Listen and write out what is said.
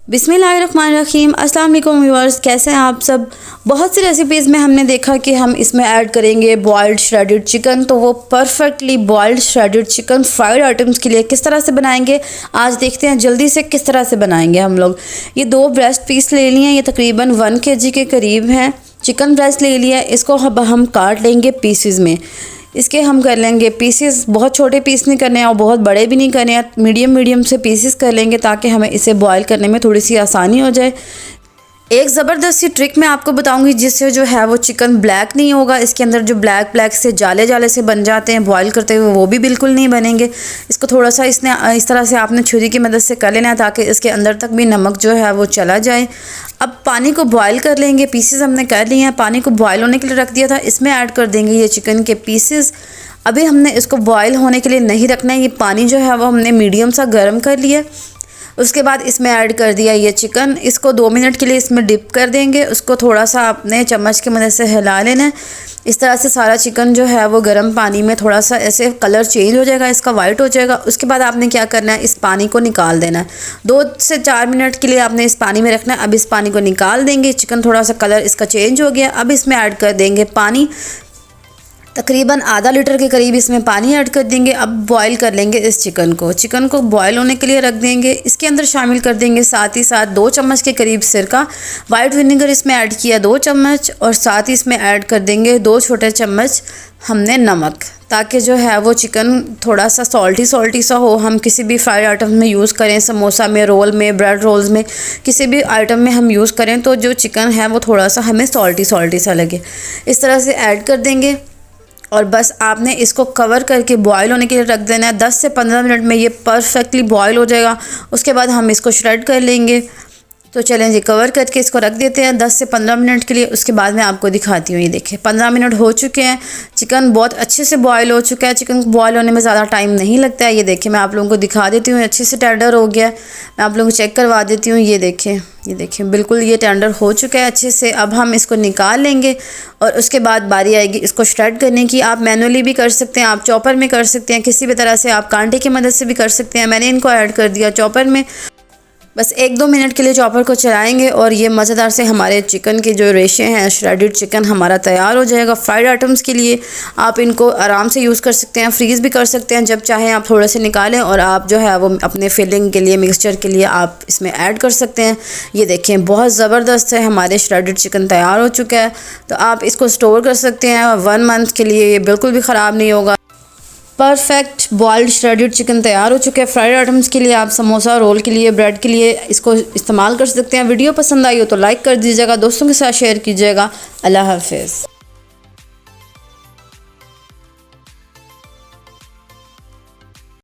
बिस्मिल्लाहिर्रहमानिर्रहीम। अस्सलाम वालेकुम व्यूअर्स, कैसे हैं आप सब। बहुत सी रेसिपीज़ में हमने देखा कि हम इसमें ऐड करेंगे बॉइल्ड श्रेडेड चिकन, तो वो perfectly boiled shredded chicken fried items के लिए किस तरह से बनाएंगे आज देखते हैं जल्दी से किस तरह से बनाएंगे हम लोग। ये 2 ब्रेस्ट पीस ले लिए हैं, ये तकरीबन 1 kg के करीब हैं। चिकन ब्रेस्ट ले लिया, इसको हम काट लेंगे पीसेस में। इसके हम कर लेंगे पीसेस, बहुत छोटे पीस नहीं करने हैं और बहुत बड़े भी नहीं करने हैं, मीडियम से पीसेस कर लेंगे ताकि हमें इसे बॉईल करने में थोड़ी सी आसानी हो जाए। एक ज़बरदस्त सी ट्रिक मैं आपको बताऊंगी जिससे जो है वो चिकन ब्लैक नहीं होगा। इसके अंदर जो ब्लैक से जाले से बन जाते हैं बॉईल करते हुए, वो भी बिल्कुल नहीं बनेंगे। इसको थोड़ा सा इस तरह से आपने छुरी की मदद से कर लेना है ताकि इसके अंदर तक भी नमक जो है वो चला जाए। अब पानी को बॉईल कर लेंगे, पीसेस हमने कर लिए हैं, पानी को बॉईल होने के लिए रख दिया था। इसमें ऐड कर देंगे ये चिकन के पीसेस। अभी हमने इसको बॉईल होने के लिए नहीं रखना है, ये पानी जो है वो हमने मीडियम सा गर्म कर लिया। उसके बाद इसमें ऐड कर दिया ये चिकन। इसको 2 मिनट के लिए इसमें डिप कर देंगे। उसको थोड़ा सा अपने चम्मच की मदद से हिला लेना है। इस तरह से सारा चिकन जो है वो गर्म पानी में थोड़ा सा ऐसे कलर चेंज हो जाएगा, इसका वाइट हो जाएगा। उसके बाद आपने क्या करना है, इस पानी को निकाल देना है। 2 से 4 मिनट के लिए आपने इस पानी में रखना है। अब इस पानी को निकाल देंगे। चिकन थोड़ा सा कलर इसका चेंज हो गया। अब इसमें ऐड कर देंगे पानी, तकरीबन आधा लीटर के करीब इसमें पानी ऐड कर देंगे। अब बॉईल कर लेंगे इस चिकन को बॉईल होने के लिए रख देंगे। इसके अंदर शामिल कर देंगे साथ ही साथ 2 चम्मच के करीब सिरका, वाइट विनेगर इसमें ऐड किया 2 चम्मच, और साथ ही इसमें ऐड कर देंगे 2 छोटे चम्मच हमने नमक, ताकि जो है वो चिकन थोड़ा सा सॉल्टी सा हो। हम किसी भी फ्राइड आइटम में यूज़ करें, समोसा में, रोल में, ब्रेड रोल्स में, किसी भी आइटम में हम यूज़ करें तो जो चिकन है वो थोड़ा सा हमें सॉल्टी सा लगे। इस तरह से ऐड कर देंगे और बस आपने इसको कवर करके बॉईल होने के लिए रख देना है। 10 से 15 मिनट में ये परफेक्टली बॉईल हो जाएगा। उसके बाद हम इसको श्रेड कर लेंगे। तो चलें जी, कवर करके इसको रख देते हैं 10 से 15 मिनट के लिए। उसके बाद मैं आपको दिखाती हूँ। ये देखिए 15 मिनट हो चुके हैं, चिकन बहुत अच्छे से बॉईल हो चुका है। चिकन को बॉईल होने में ज़्यादा टाइम नहीं लगता है। ये देखिए मैं आप लोगों को दिखा देती हूँ, अच्छे से टेंडर हो गया। मैं आप लोगों को चेक करवा देती हूँ। ये देखिए बिल्कुल ये टेंडर हो चुका है अच्छे से। अब हम इसको निकाल लेंगे और उसके बाद बारी आएगी इसको श्रेड करने की। आप मैनुअली भी कर सकते हैं, आप चॉपर में कर सकते हैं, किसी भी तरह से आप कांटे की मदद से भी कर सकते हैं। मैंने इनको ऐड कर दिया चॉपर में। बस 1-2 मिनट के लिए चॉपर को चलाएंगे और ये मज़ेदार से हमारे चिकन के जो रेशे हैं, श्रेडेड चिकन हमारा तैयार हो जाएगा। फ्राइड आइटम्स के लिए आप इनको आराम से यूज़ कर सकते हैं, फ्रीज़ भी कर सकते हैं। जब चाहें आप थोड़े से निकालें और आप जो है वो अपने फिलिंग के लिए, मिक्सचर के लिए आप इसमें ऐड कर सकते हैं। ये देखें बहुत ज़बरदस्त है, हमारे श्रेडेड चिकन तैयार हो चुका है। तो आप इसको स्टोर कर सकते हैं 1 मंथ के लिए, ये बिल्कुल भी ख़राब नहीं होगा। परफेक्ट बॉइल्ड श्रेडेड चिकन तैयार हो चुका है। फ्राइड आइटम्स के लिए आप समोसा, रोल के लिए, ब्रेड के लिए इसको इस्तेमाल कर सकते हैं। वीडियो पसंद आई हो तो लाइक कर दीजिएगा, दोस्तों के साथ शेयर कीजिएगा। अल्लाह हाफिज़।